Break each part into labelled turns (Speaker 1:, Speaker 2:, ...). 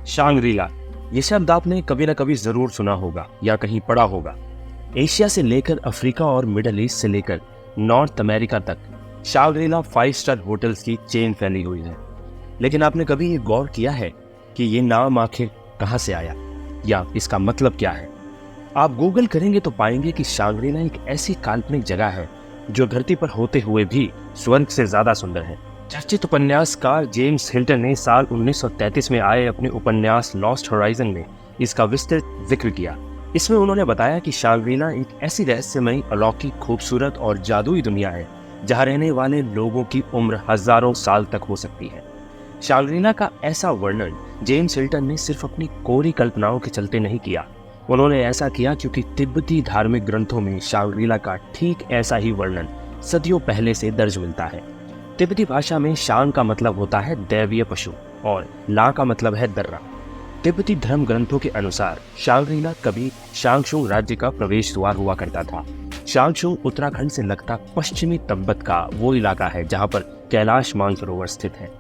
Speaker 1: Shangri La, ये शब्द आपने कभी ना कभी जरूर सुना होगा या कहीं पढ़ा होगा। एशिया से लेकर अफ्रीका और मिडल ईस्ट से लेकर नॉर्थ अमेरिका तक शांग्रीला 5 स्टार होटल्स की चेन फैली हुई है। लेकिन आपने कभी ये गौर किया है कि ये नाम आखिर कहाँ से आया या इसका मतलब क्या है? आप गूगल करेंगे तो पाएंगे कि शांग्रीला एक ऐसी काल्पनिक जगह है जो धरती पर होते हुए भी स्वर्ग से ज्यादा सुंदर है। चर्चित उपन्यासकार जेम्स हिल्टन ने साल 1933 में आए अपने उपन्यास लॉस्ट होराइजन में इसका विस्तृत जिक्र किया। इसमें उन्होंने बताया कि शांग्रीला एक ऐसी रहस्यमयी, अलौकिक, खूबसूरत और जादुई दुनिया है जहां रहने वाले लोगों की उम्र हजारों साल तक हो सकती है। शांग्रीला का ऐसा वर्णन जेम्स हिल्टन ने सिर्फ अपनी कोरी कल्पनाओं के चलते नहीं किया। उन्होंने ऐसा किया क्योंकि तिब्बती धार्मिक ग्रंथों में शांग्रीला का ठीक ऐसा ही वर्णन सदियों पहले से दर्ज मिलता है। तिब्बती भाषा में शांग का मतलब होता है दैवीय पशु और ला का मतलब है दर्रा। तिब्बती धर्म ग्रंथों के अनुसार शांग्रीला कभी शांगशुंग राज्य का प्रवेश द्वार हुआ करता था। शांगशुंग उत्तराखंड से लगता पश्चिमी तिब्बत का वो इलाका है जहाँ पर कैलाश मानसरोवर स्थित है।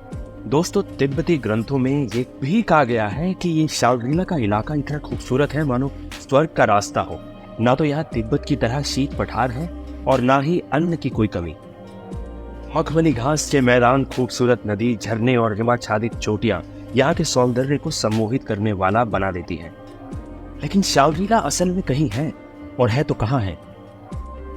Speaker 1: दोस्तों, तिब्बती ग्रंथों में ये भी कहा गया है कि ये शांग्रीला का इलाका इतना खूबसूरत है मानो स्वर्ग का रास्ता हो। ना तो यहाँ तिब्बत की तरह शीत पठार है और ना ही अन्न की कोई कमी। मखमली घास के मैदान, खूबसूरत नदी, झरने और हिमाच्छादित चोटियां यहाँ के सौंदर्य को सम्मोहित करने वाला बना देती हैं। लेकिन शांग्रीला असल में कहीं है, और है तो कहाँ है?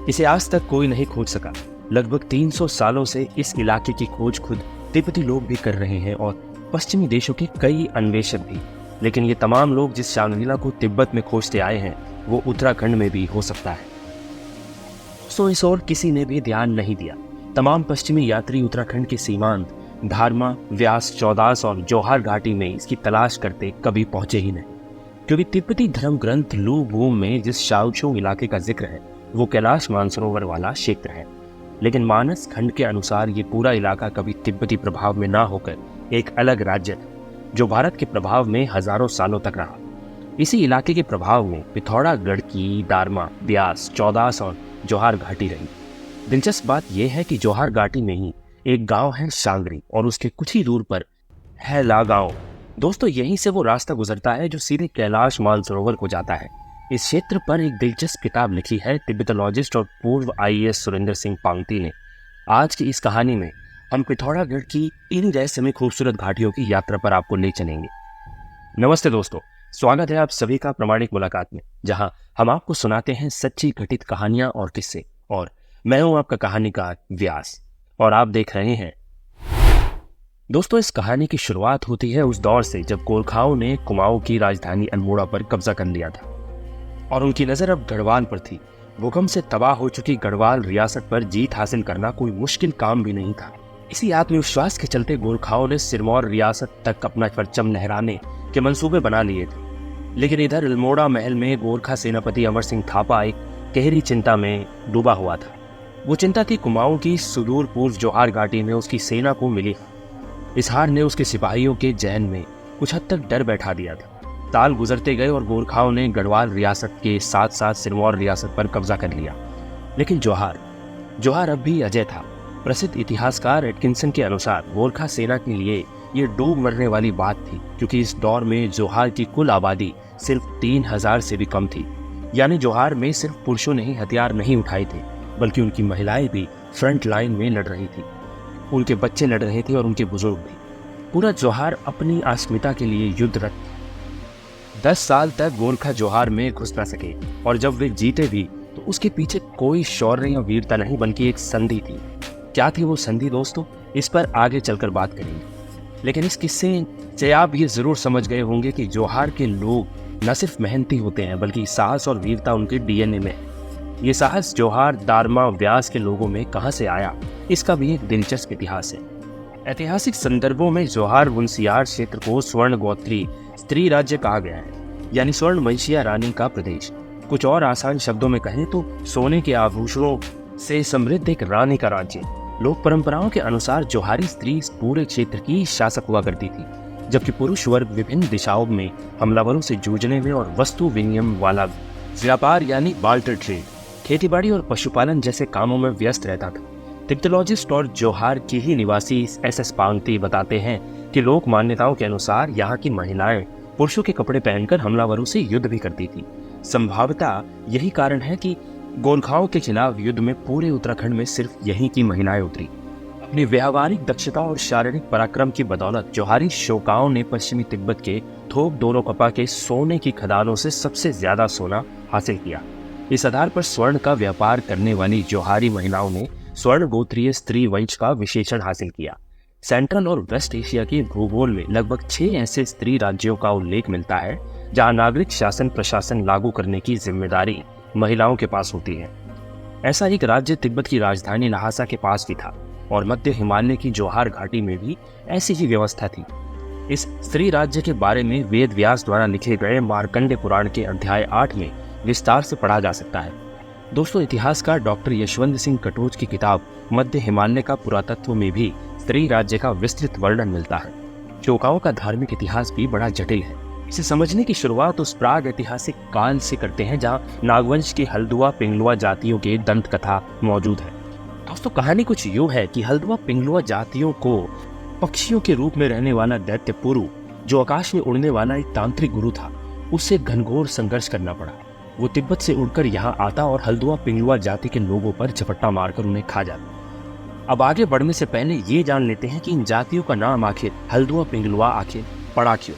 Speaker 1: इसे आज तक कोई नहीं खोज सका। लगभग 300 सालों से इस इलाके की खोज खुद तिब्बती लोग भी कर रहे हैं और पश्चिमी देशों के कई अन्वेषक भी। लेकिन ये तमाम लोग जिस शांग्रीला को तिब्बत में खोजते आए हैं वो उत्तराखंड में भी हो सकता है। सो इस ओर किसी ने भी ध्यान नहीं दिया। तमाम पश्चिमी यात्री उत्तराखंड के सीमांत धारमा, व्यास, चौदास और जौहर घाटी में इसकी तलाश करते कभी पहुंचे ही नहीं, क्योंकि तिब्बती धर्म ग्रंथ लू वूम में जिस शाओचुंग इलाके का जिक्र है वो कैलाश मानसरोवर वाला क्षेत्र है। लेकिन मानस खंड के अनुसार ये पूरा इलाका कभी तिब्बती प्रभाव में ना होकर एक अलग राज्य था जो भारत के प्रभाव में हजारों सालों तक रहा। इसी इलाके के प्रभाव में पिथौरागढ़ की दारमा, व्यास, चौदास और जौहर घाटी रही। दिलचस्प बात यह है कि जौहर घाटी में ही एक गांव है शांग्री और उसके कुछ ही दूर पर है ला गांव। दोस्तों, यहीं से वो रास्ता गुजरता है जो सीधे कैलाश मानसरोवर को जाता है। इस क्षेत्र पर एक दिलचस्प किताब लिखी है तिब्बतोलॉजिस्ट और पूर्व IAS सुरेंद्र सिंह पांगती ने। आज की इस कहानी में हम पिथौरागढ़ की इन रहस्यमय खूबसूरत घाटियों की यात्रा पर आपको ले चलेंगे। नमस्ते दोस्तों, स्वागत है आप सभी का प्रामाणिक मुलाकात में, जहां हम आपको सुनाते हैं सच्ची घटित कहानियां और किस्से। और मैं हूं आपका कहानीकार व्यास और आप देख रहे हैं। दोस्तों, इस कहानी की शुरुआत होती है उस दौर से जब गोरखाओं ने कुमाऊं की राजधानी अल्मोड़ा पर कब्जा कर लिया था और उनकी नजर अब गढ़वाल पर थी। भूकंप से तबाह हो चुकी गढ़वाल रियासत पर जीत हासिल करना कोई मुश्किल काम भी नहीं था। इसी आत्मविश्वास के चलते गोरखाओं ने सिरमौर रियासत तक अपना परचम लहराने के मंसूबे बना लिए थे। लेकिन इधर अल्मोड़ा महल में गोरखा सेनापति अमर सिंह थापा एक गहरी चिंता में डूबा हुआ था। वो चिंता थी कुमाऊं की सुदूर पूर्व जौहर घाटी में उसकी सेना को मिली। इस हार ने उसके सिपाहियों के जहन में कुछ हद तक डर बैठा दिया था। साल गुजरते गए और गोरखाओं ने गढ़वाल रियासत के साथ साथ सिरमौर रियासत पर कब्जा कर लिया। लेकिन जौहर अब भी अजय था। प्रसिद्ध इतिहासकार एटकिंसन के अनुसार गोरखा सेना के लिए ये डूब मरने वाली बात थी, क्योंकि इस दौर में जौहर की कुल आबादी सिर्फ 3000 से भी कम थी। यानी जौहर में सिर्फ पुरुषों ने ही हथियार नहीं उठाए थे, बल्कि उनकी महिलाएं भी फ्रंट लाइन में लड़ रही थी, उनके बच्चे लड़ रहे थे और उनके बुजुर्ग भी। पूरा जौहर अपनी अस्मिता के लिए युद्धरत। 10 साल तक गोरखा जौहर में घुस न सके और जब वे जीते भी तो उसके पीछे कोई शौर्य या वीरता नहीं, बल्कि एक संधि थी। क्या थी वो संधि दोस्तों? इस पर आगे चलकर बात करेंगे। लेकिन इस किस्से से आप ये जरूर समझ गए होंगे कि जौहर के लोग न सिर्फ मेहनती होते हैं, बल्कि साहस और वीरता उनके DNA में है। ये साहस जौहर, दारमा, व्यास के लोगों में कहां से आया, इसका भी एक दिलचस्प इतिहास है। ऐतिहासिक संदर्भों में जौहर वंशियार क्षेत्र को स्वर्ण गोत्री स्त्री राज्य कहा गया है, यानी स्वर्ण वंशीय रानी का प्रदेश। कुछ और आसान शब्दों में कहें तो सोने के आभूषणों से समृद्ध एक रानी का राज्य। लोक परंपराओं के अनुसार जौहरी स्त्री इस पूरे क्षेत्र की शासक हुआ करती थी, जबकि पुरुष वर्ग विभिन्न दिशाओं में हमलावरों से जूझने में और वस्तु विनिमय वाला व्यापार यानी बार्टर ट्रेड, खेतीबाड़ी और पशुपालन जैसे कामों में व्यस्त रहता था। तिब्बतोलॉजिस्ट और जौहर के ही निवासी SS पांगती बताते हैं कि लोक मान्यताओं के अनुसार यहाँ की महिलाएं पुरुषों के कपड़े पहनकर हमलावरों से युद्ध भी करती थी। संभवतः यही कारण है कि गोरखाओं के खिलाफ युद्ध में पूरे उत्तराखंड में सिर्फ यहीं की महिलाएं उतरी। अपनी व्यावहारिक दक्षता और शारीरिक पराक्रम की बदौलत जोहारी शोकाओं ने पश्चिमी तिब्बत के थोक दोरोकपा के सोने की खदानों से सबसे ज्यादा सोना हासिल किया। इस आधार पर स्वर्ण का व्यापार करने वाली जोहारी महिलाओं ने स्वर्ण गोत्रीय स्त्री वंश का विशेषण हासिल किया। सेंट्रल और वेस्ट एशिया के भूगोल में लगभग 6 ऐसे स्त्री राज्यों का उल्लेख मिलता है जहां नागरिक शासन प्रशासन लागू करने की जिम्मेदारी महिलाओं के पास होती है। ऐसा एक राज्य तिब्बत की राजधानी ल्हासा के पास भी था और मध्य हिमालय की जोहार घाटी में भी ऐसी ही व्यवस्था थी। इस स्त्री राज्य के बारे में वेद व्यास द्वारा लिखे गए मार्कंडे पुराण के अध्याय 8 में विस्तार से पढ़ा जा सकता है। दोस्तों, इतिहासकार डॉक्टर यशवंत सिंह कटोच की किताब मध्य हिमालय का पुरातत्व में भी स्त्री राज्य का विस्तृत वर्णन मिलता है। चोकाओं का धार्मिक इतिहास भी बड़ा जटिल है। इसे समझने की शुरुआत उस प्राग ऐतिहासिक काल से करते हैं जहाँ नागवंश की हल्दुआ पिंगलुआ जातियों के दंत कथा मौजूद है। दोस्तों, कहानी कुछ यूं है कि हल्दुआ पिंगलुआ जातियों को पक्षियों के रूप में रहने वाला दैत्य पुरु, जो आकाश में उड़ने वाला एक तांत्रिक गुरु था, उससे घनघोर संघर्ष करना पड़ा। वो तिब्बत से उड़कर यहाँ आता और हल्दुआ पिंगलुआ जाति के लोगों पर झपट्टा मारकर उन्हें खा जाता। अब आगे बढ़ने से पहले ये जान लेते हैं कि इन जातियों का नाम आखिर हल्दुआ पिंगलुआ आखिर पड़ा क्यों।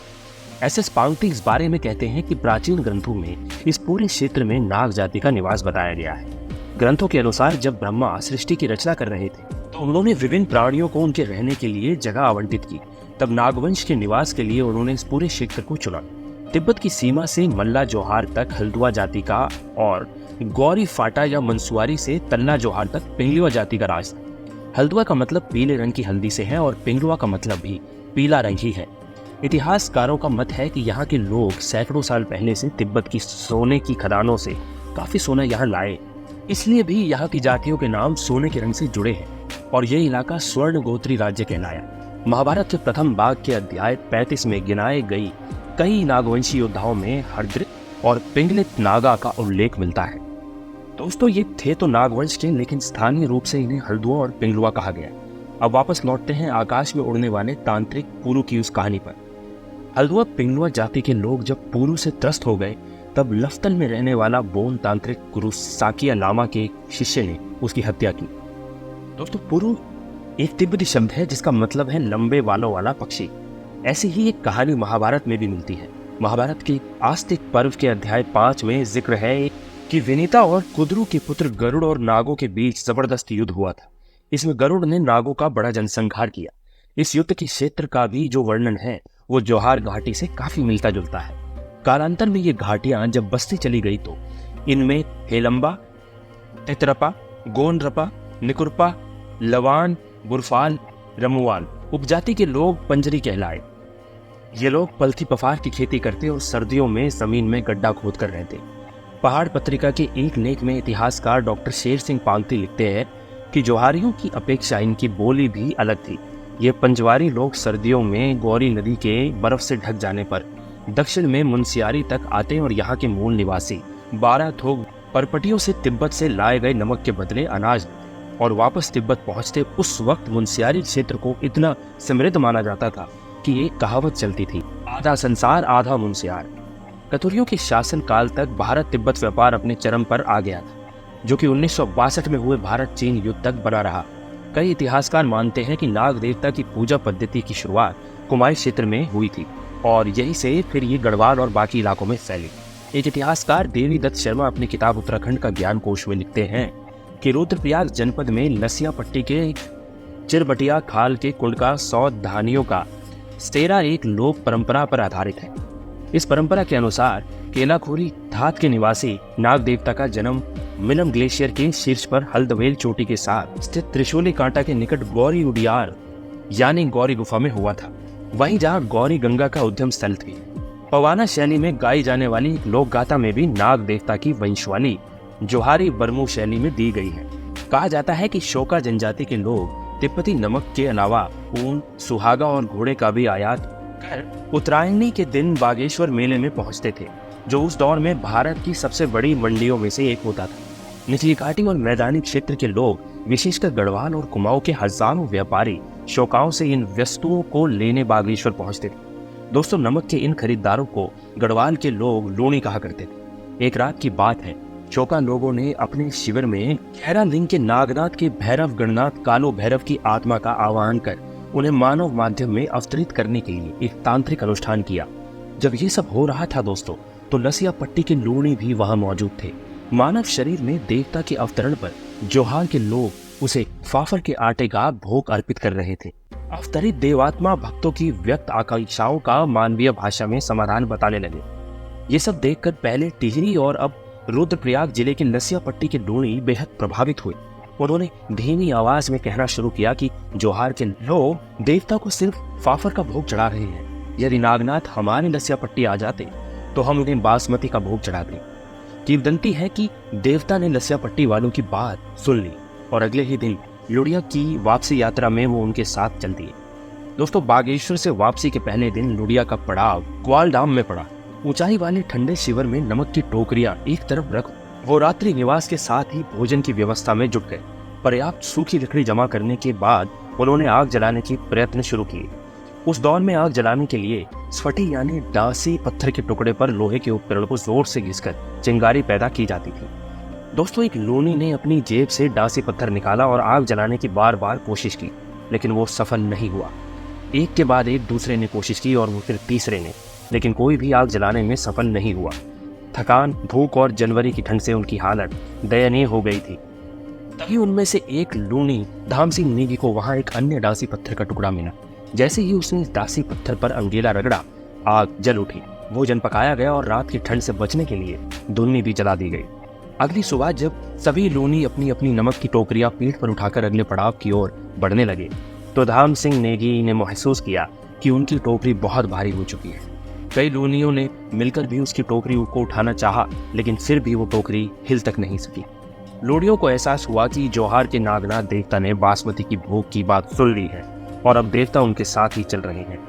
Speaker 1: एस.एस. पांगटी इस बारे में कहते हैं कि प्राचीन ग्रंथों में इस पूरे क्षेत्र में नाग जाति का निवास बताया गया है। ग्रंथों के अनुसार जब ब्रह्मा सृष्टि की रचना कर रहे थे तो उन्होंने विभिन्न प्राणियों को उनके रहने के लिए जगह आवंटित की। तब नागवंश के निवास के लिए उन्होंने इस पूरे क्षेत्र को चुना। तिब्बत की सीमा से मल्ला जोहार तक हल्दुआ जाति का और गौरी फाटा या मंसुआरी से तन्ना जोहार तक पिंगलुआ जाति का राज था। हल्दुआ का मतलब पीले रंग की हल्दी से है और पिंगलुआ का मतलब भी पीला रंग ही है। इतिहासकारों का मत है कि यहाँ के लोग सैकड़ों साल पहले से तिब्बत की सोने की खदानों से काफी सोना यहाँ लाए, इसलिए भी यहाँ की जातियों के नाम सोने के रंग से जुड़े हैं और ये इलाका स्वर्ण गोत्री राज्य कहलाया। महाभारत के प्रथम भाग के अध्याय 35 में गिनाए गई कई नागवंशी योद्धाओं में हरद्रित और पिंगलित नागा का उल्लेख मिलता है। दोस्तों, ये थे तो नागवंश के, लेकिन स्थानीय रूप से इन्हें हल्दुआ और पिंगलुआ कहा गया। अब वापस लौटते हैं आकाश में उड़ने वाले तांत्रिक पुरु की उस कहानी पर। हल्दुआ पिंगलुआ जाति के लोग जब पुरु से त्रस्त हो गए तब लफ्तल में रहने वाला बोन तांत्रिक गुरु साकिया लामा के शिष्य ने उसकी हत्या की। दोस्तों, पुरु एक तिब्बती शब्द है जिसका मतलब है लंबे बालों वाला पक्षी। ऐसी ही एक कहानी महाभारत में भी मिलती है। महाभारत के आस्तिक पर्व के अध्याय 5 में जिक्र है कि विनीता और कुदरू के पुत्र गरुड़ और नागों के बीच जबरदस्त युद्ध हुआ था। इसमें गरुड़ ने नागों का बड़ा जनसंहार किया। इस युद्ध के क्षेत्र का भी जो वर्णन है वो जोहार घाटी से काफी मिलता जुलता है। कालांतर में ये घाटियां जब बस्ती चली गई तो इनमें हेलंबा, तेतरपा, गोनरपा, निकुरपा, लवान, बुरफाल, रमुवाल उपजाति के लोग पंजरी कहलाए। ये लोग पलथी पफार की खेती करते और सर्दियों में जमीन में गड्ढा खोद कर रहते। पहाड़ पत्रिका के एक लेख में इतिहासकार डॉक्टर शेर सिंह पांगती लिखते हैं कि जोहारियों की अपेक्षा इनकी बोली भी अलग थी। ये पंजवारी लोग सर्दियों में गौरी नदी के बर्फ से ढक जाने पर दक्षिण में मुनस्यारी तक आते और यहाँ के मूल निवासी 12 थोक परपटियों से तिब्बत से लाए गए नमक के बदले अनाज और वापस तिब्बत पहुंचते। उस वक्त मुनस्यारी क्षेत्र को इतना समृद्ध माना जाता था कि एक कहावत चलती थी, आधा संसार आधा मुनस्यार। कतुरियों के शासन काल तक भारत तिब्बत व्यापार अपने चरम पर आ गया था, जो कि 1962 में हुए भारत चीन युद्ध तक बना रहा। कई इतिहासकार मानते हैं कि नाग देवता की पूजा पद्धति की शुरुआत कुमाई क्षेत्र में हुई थी और यही से फिर ये गढ़वाल और बाकी इलाकों में फैली। एक इतिहासकार देवी दत्त शर्मा अपनी किताब उत्तराखंड का ज्ञान कोश में लिखते हैं कि रुद्रप्रयाग जनपद में लसिया पट्टी के चिरबटिया खाल के कुंड का 100 धानियों का स्टेरा एक लोक परंपरा पर आधारित है। इस परंपरा के अनुसार केलाखोरी धात के निवासी नाग देवता का जन्म मिलम ग्लेशियर के शीर्ष पर हल्दवेल चोटी के साथ स्थित त्रिशूली कांटा के निकट गौरी उडियार यानी गौरी गुफा में हुआ था, वहीं जहां गौरी गंगा का उद्गम स्थल थी। पवाना शैली में गाई जाने वाली लोक गाथा में भी नाग देवता की वंशवाली जोहारी बरमू शैली में दी गई है। कहा जाता है कि शोका जनजाति के लोग तिब्बती नमक के अलावा ऊन, सुहागा और घोड़े का भी आयात कर उत्तरायणी के दिन बागेश्वर मेले में पहुंचते थे, जो उस दौर में भारत की सबसे बड़ी मंडियों में से एक होता था। निचली घाटी और मैदानी क्षेत्र के लोग, विशेषकर गढ़वाल और कुमाऊं के हजारों व्यापारी शोकाओं से इन वस्तुओं को लेने बागेश्वर पहुंचते थे। दोस्तों, नमक के इन खरीदारों को गढ़वाल के लोग लूणी कहा करते थे। एक रात की बात है, चौका लोगों ने अपने शिविर में खैरा लिंग के नागनाथ के भैरव गणनाथ कालो भैरव की आत्मा का आह्वान कर उन्हें मानव माध्यम में अवतरित करने के लिए एक तांत्रिक अनुष्ठान किया। जब ये सब हो रहा था दोस्तों, तो लसिया पट्टी के लूणी भी वहां मौजूद थे। मानव शरीर में देवता के अवतरण पर जोहार के लोग उसे फाफर के आटे का भोग अर्पित कर रहे थे। अवतरित देवात्मा भक्तों की व्यक्त आकांक्षाओं का मानवीय भाषा में समाधान बताने लगे। ये सब देखकर पहले टिहरी और अब रुद्रप्रयाग जिले के लसिया पट्टी के लूणी बेहद प्रभावित हुए। उन्होंने धीमी आवाज में कहना शुरू किया कि जोहार के लोग देवता को सिर्फ फाफर का भोग चढ़ा रहे हैं। यदि नागनाथ हमारे लसिया पट्टी आ जाते तो हम उन्हें बासमती का भोग चढ़ाते। किंवदंती है कि देवता ने लसिया पट्टी वालों की बात सुन ली और अगले ही दिन लुड़िया की वापसी यात्रा में वो उनके साथ चल दिए। दोस्तों, बागेश्वर से वापसी के पहले दिन लुड़िया का पड़ाव ग्वाल डाम में पड़ा। ऊंचाई वाले ठंडे शिविर में नमक की टोकरियां एक तरफ रख वो रात्रि निवास के साथ ही भोजन की व्यवस्था में जुट गए। पर्याप्त सूखी लकड़ी जमा करने के बाद उन्होंने आग जलाने के प्रयत्न शुरू किए। उस दौर में आग जलाने के लिए स्फटी यानी डासी पत्थर के टुकड़े पर लोहे के उपकरण को जोर से घिसकर चिंगारी पैदा की जाती थी। दोस्तों, एक लूनी ने अपनी जेब से डासी पत्थर निकाला और आग जलाने की बार बार कोशिश की, लेकिन वो सफल नहीं हुआ। एक के बाद एक दूसरे ने कोशिश की और फिर तीसरे ने, लेकिन कोई भी आग जलाने में सफल नहीं हुआ। थकान, भूख और जनवरी की ठंड से उनकी हालत दयनीय हो गई थी। तभी उनमें से एक लूनी धाम सिंह नेगी को वहां एक अन्य डासी पत्थर का टुकड़ा मिला। जैसे ही उसने इस डासी पत्थर पर अंगेला रगड़ा, आग जल उठी। भोजन पकाया गया और रात की ठंड से बचने के लिए धुन्नी भी जला दी गई। अगली सुबह जब सभी लूनी अपनी अपनी नमक की टोकरियां पीठ पर उठाकर अगले पड़ाव की ओर बढ़ने लगे, तो धाम सिंह नेगी ने महसूस किया कि उनकी टोकरी बहुत भारी हो चुकी है। कई लूनियों ने मिलकर भी उसकी टोकरी को उठाना चाहा, लेकिन फिर भी वो टोकरी हिल तक नहीं सकी। लूनियों को एहसास हुआ कि जोहार के नागनाथ देवता ने बासमती की भोग की बात सुन ली है और अब देवता उनके साथ ही चल रहे हैं।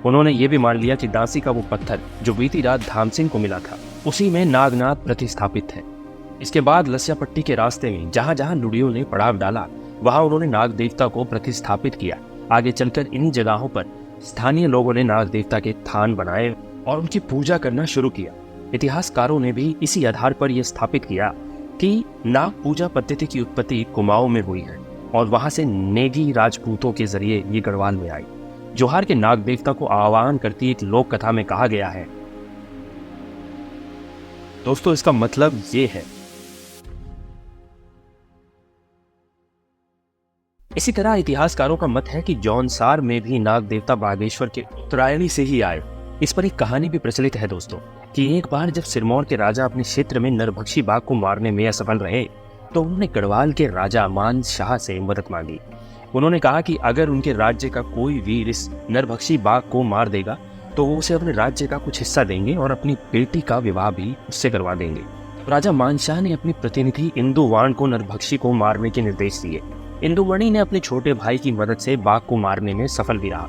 Speaker 1: उन्होंने ये भी मान लिया कि डांसी का वो पत्थर जो बीती रात धाम सिंह को मिला था, उसी में नागनाथ प्रतिस्थापित है। इसके बाद लसिया पट्टी के रास्ते में जहां जहां लुड़ियों ने पड़ाव डाला, वहां उन्होंने नाग देवता को प्रतिस्थापित किया। आगे चलकर इन्हीं जगहों पर स्थानीय लोगों ने नाग देवता के थान बनाए और उनकी पूजा करना शुरू किया। इतिहासकारों ने भी इसी आधार पर यह स्थापित किया कि नाग पूजा पद्धति की उत्पत्ति कुमाऊं में हुई है और वहां से नेगी राजपूतों के जरिए ये गढ़वाल में आई। जोहार के नाग देवता को आह्वान करती एक लोक कथा में कहा गया है। दोस्तों, इसका मतलब ये है। इसी तरह इतिहासकारों का मत है कि जौनसार में भी नाग देवता बागेश्वर के उत्तरायणी से ही आए। इस पर एक कहानी भी प्रचलित है दोस्तों, कि एक बार जब सिरमौर के राजा अपने क्षेत्र में नरभक्षी बाघ को मारने में असफल रहे, तो उन्होंने गढ़वाल के राजा मान शाह से मदद मांगी। उन्होंने कहा कि अगर उनके राज्य का कोई वीर इस नरभक्षी बाघ को मार देगा तो वो उसे अपने राज्य का कुछ हिस्सा देंगे और अपनी बेटी का विवाह भी उससे करवा देंगे। राजा मानशाह ने अपनी प्रतिनिधि इंदुवाण को नरभक्षी को मारने के निर्देश दिए। इंदुवणी ने अपने छोटे भाई की मदद से बाघ को मारने में सफल भी रहा,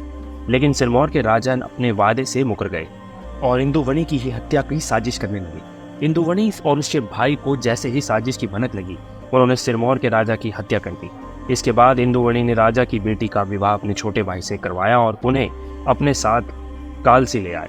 Speaker 1: लेकिन सिरमौर के राजा अपने वादे से मुकर गए और इंदुवणी की ही हत्या की साजिश करने लगे। इंदुवणी और उसके भाई को जैसे ही साजिश की भनक लगी, उन्होंने सिरमौर के राजा की हत्या कर दी। इसके बाद इंदुवणी ने राजा की बेटी का विवाह अपने छोटे भाई से करवाया और उन्हें अपने साथ कालसी ले आए।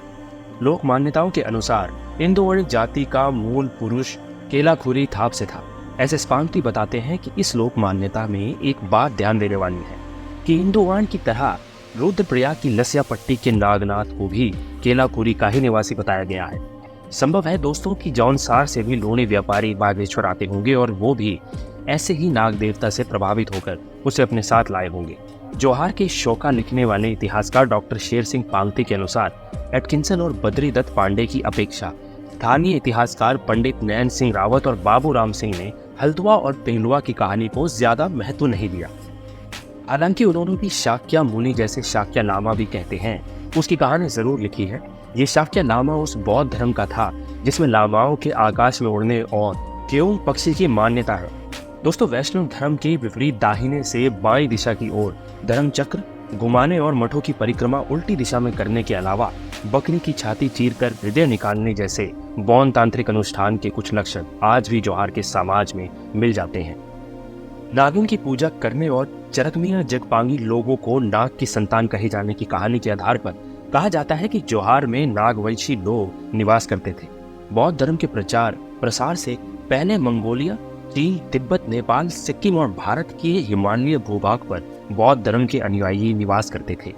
Speaker 1: लोक मान्यताओं के अनुसार इंदुवणी जाति का मूल पुरुष केलाखुरी थाप से था। ऐसे स्पांति बताते हैं कि इस लोक मान्यता में एक बात ध्यान देने वाली है कि इंदुवाण की तरह रुद्रप्रयाग की लसिया पट्टी के नागनाथ को भी केलाखुरी का ही निवासी बताया गया है। संभव है दोस्तों कि जौनसार से भी लूणी व्यापारी बागेश्वर आते होंगे और वो भी ऐसे ही नाग देवता से प्रभावित होकर उसे अपने साथ लाए होंगे। जोहार के शोका लिखने वाले इतिहासकार डॉक्टर शेर सिंह पांगती के अनुसार एटकिंसन और बद्री दत्त पांडे की अपेक्षा स्थानीय इतिहासकार पंडित नैन सिंह रावत और बाबू राम सिंह ने हल्द्वा और पेंडुआ की कहानी को ज्यादा महत्व नहीं दिया। हालांकि उन्होंने भी शाक्या मुनि, जैसे शाक्या नामा भी कहते हैं, उसकी कहानी जरूर लिखी है। ये शाक्या नामा उस बौद्ध धर्म का था जिसमें लामाओं के आकाश में उड़ने और केउंग पक्षी की मान्यता है। दोस्तों, वैष्णव धर्म के विपरीत दाहिने से बाईं दिशा की ओर धर्म चक्र घुमाने और मठों की परिक्रमा उल्टी दिशा में करने के अलावा बकरी की छाती चीरकर हृदय निकालने जैसे बौन तांत्रिक अनुष्ठान के कुछ लक्षण आज भी जोहार के समाज में मिल जाते हैं। नागिन की पूजा करने और चरकमिया जगपांगी लोगों को नाग की संतान कहे जाने की कहानी के आधार पर कहा जाता है कि जौहार में नागवंशी लोग निवास करते थे। बौद्ध धर्म के प्रचार प्रसार से पहले मंगोलिया, चीन, तिब्बत, नेपाल, सिक्किम और भारत के हिमालयी भूभाग पर बौद्ध धर्म के अनुयायी निवास करते थे।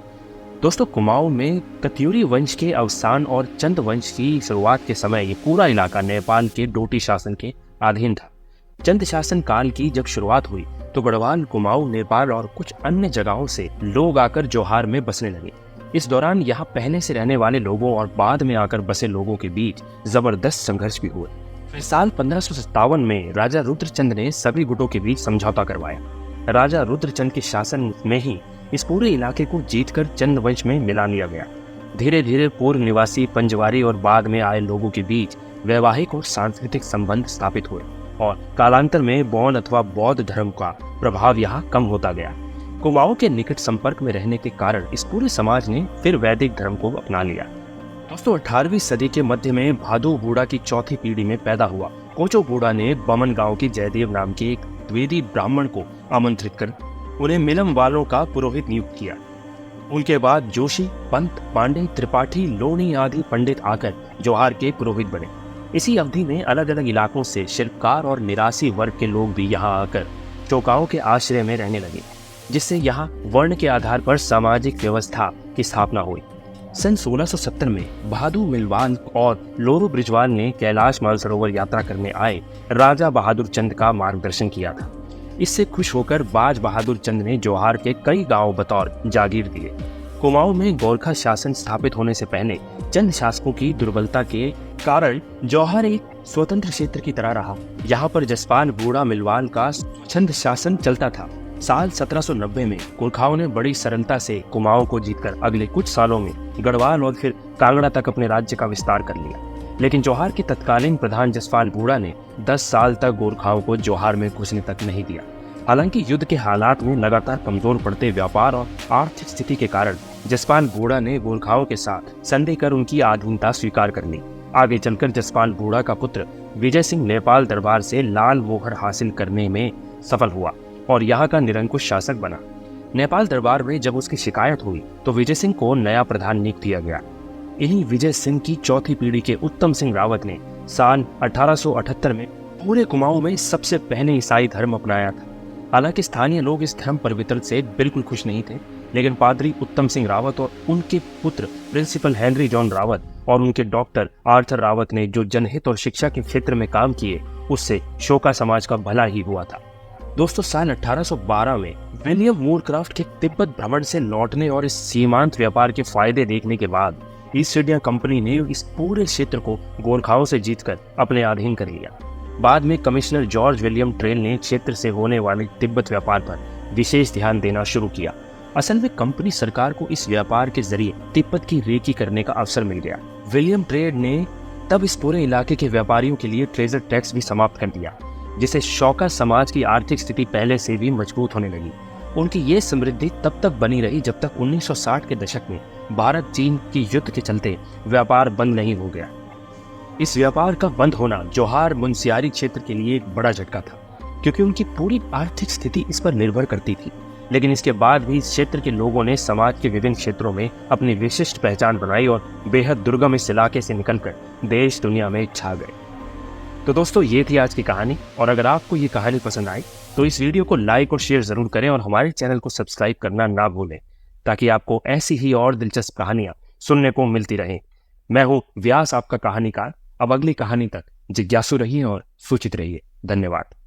Speaker 1: दोस्तों, कुमाऊं में कत्यूरी वंश के अवसान और चंद वंश की शुरुआत के समय ये पूरा इलाका नेपाल के डोटी शासन के अधीन था। चंद शासन काल की जब शुरुआत हुई तो गढ़वाल, कुमाऊं, नेपाल और कुछ अन्य जगहों से लोग आकर जौहार में बसने लगे। इस दौरान यहाँ पहले से रहने वाले लोगों और बाद में आकर बसे लोगों के बीच जबरदस्त संघर्ष भी हुए। फिर साल 1557 में राजा रुद्रचंद ने सभी गुटों के बीच समझौता करवाया। राजा रुद्रचंद के शासन में ही इस पूरे इलाके को जीतकर चंद वंश में मिला लिया गया। धीरे धीरे पूर्व निवासी पंजवारी और बाद में आए लोगों के बीच वैवाहिक और सांस्कृतिक संबंध स्थापित हुए और कालांतर में बौद्ध अथवा बौद्ध धर्म का प्रभाव यहाँ कम होता गया। कुमाऊं के निकट संपर्क में रहने के कारण इस पूरे समाज ने फिर वैदिक धर्म को अपना लिया। दोस्तों, 18वीं सदी के मध्य में भादु बूढ़ा की चौथी पीढ़ी में पैदा हुआ कोचो बूढ़ा ने बमन गांव की जयदेव नाम के एक द्विवेदी ब्राह्मण को आमंत्रित कर उन्हें मिलम वालों का पुरोहित नियुक्त किया। उनके बाद जोशी, पंत, पांडे, त्रिपाठी, लोणी आदि पंडित आकर जौहार के पुरोहित बने। इसी अवधि में अलग अलग इलाकों से शिल्पकार और निरासी वर्ग के लोग भी यहाँ आकर चौकाओं के आश्रय में रहने लगे, जिससे यहाँ वर्ण के आधार पर सामाजिक व्यवस्था की स्थापना हुई। सन 1670 में बहादुर मिलवाल और लोरू ब्रिजवाल ने कैलाश मानसरोवर यात्रा करने आए राजा बहादुर चंद का मार्गदर्शन किया था। इससे खुश होकर बाज बहादुर चंद ने जौहार के कई गांव बतौर जागीर दिए। कुमाऊं में गोरखा शासन स्थापित होने से पहले चंद शासकों की दुर्बलता के कारण जौहार एक स्वतंत्र क्षेत्र की तरह रहा। यहाँ पर जसपाल बूढ़ा मिलवाल का चंद शासन चलता था। साल 1790 में गोरखाओं ने बड़ी सरलता से कुमाऊं को जीतकर अगले कुछ सालों में गढ़वाल और फिर कांगड़ा तक अपने राज्य का विस्तार कर लिया। लेकिन जौहार के तत्कालीन प्रधान जसपाल बूढ़ा ने 10 साल तक गोरखाओं को जौहार में घुसने तक नहीं दिया। हालांकि युद्ध के हालात में लगातार कमजोर पड़ते व्यापार और आर्थिक स्थिति के कारण जसपाल बूढ़ा ने गोरखाओं के साथ संधि कर उनकी अधीनता स्वीकार कर ली। आगे चलकर जसपाल बूढ़ा का पुत्र विजय सिंह नेपाल दरबार से लाल मोहर हासिल करने में सफल हुआ और यहाँ का निरंकुश शासक बना। नेपाल दरबार में जब उसकी शिकायत हुई तो विजय सिंह को नया प्रधान नियुक्त किया गया। इन्हीं विजय सिंह की चौथी पीढ़ी के उत्तम सिंह रावत ने साल 1878 में पूरे कुमाऊं में सबसे पहले ईसाई धर्म अपनाया था। हालांकि स्थानीय लोग इस धर्म परिवर्तन से बिल्कुल खुश नहीं थे, लेकिन पादरी उत्तम सिंह रावत और उनके पुत्र प्रिंसिपल हेनरी जॉन रावत और उनके डॉक्टर आर्थर रावत ने जो जनहित और शिक्षा के क्षेत्र में काम किए, उससे शोका समाज का भला ही हुआ था। दोस्तों, साल 1812 में विलियम मूरक्राफ्ट के तिब्बत भ्रमण से लौटने और इस सीमांत व्यापार के फायदे देखने के बाद ईस्ट इंडिया कंपनी ने इस पूरे क्षेत्र को गोरखाओं से जीतकर अपने अधीन कर लिया। बाद में कमिश्नर जॉर्ज विलियम ट्रेल ने क्षेत्र से होने वाले तिब्बत व्यापार पर विशेष ध्यान देना शुरू किया। असल में कंपनी सरकार को इस व्यापार के जरिए तिब्बत की रेकी करने का अवसर मिल गया। विलियम ट्रेल ने तब इस पूरे इलाके के व्यापारियों के लिए ट्रेजर टैक्स भी समाप्त कर दिया, जिससे शौका समाज की आर्थिक स्थिति पहले से भी मजबूत होने लगी। उनकी ये समृद्धि तब तक बनी रही जब तक 1960 के दशक में भारत चीन की युद्ध के चलते व्यापार बंद नहीं हो गया। इस व्यापार का बंद होना जौहार मुंशियारी क्षेत्र के लिए एक बड़ा झटका था, क्योंकि उनकी पूरी आर्थिक स्थिति इस पर निर्भर करती थी। लेकिन इसके बाद भी इस क्षेत्र के लोगों ने समाज के विभिन्न क्षेत्रों में अपनी विशिष्ट पहचान बनाई और बेहद दुर्गम इस इलाके से निकलकर देश दुनिया में छा गए। तो दोस्तों, ये थी आज की कहानी, और अगर आपको ये कहानी पसंद आई तो इस वीडियो को लाइक और शेयर जरूर करें और हमारे चैनल को सब्सक्राइब करना ना भूलें, ताकि आपको ऐसी ही और दिलचस्प कहानियां सुनने को मिलती रहें। मैं हूँ व्यास, आपका कहानीकार। अब अगली कहानी तक जिज्ञासु रहिए और सूचित रहिए। धन्यवाद।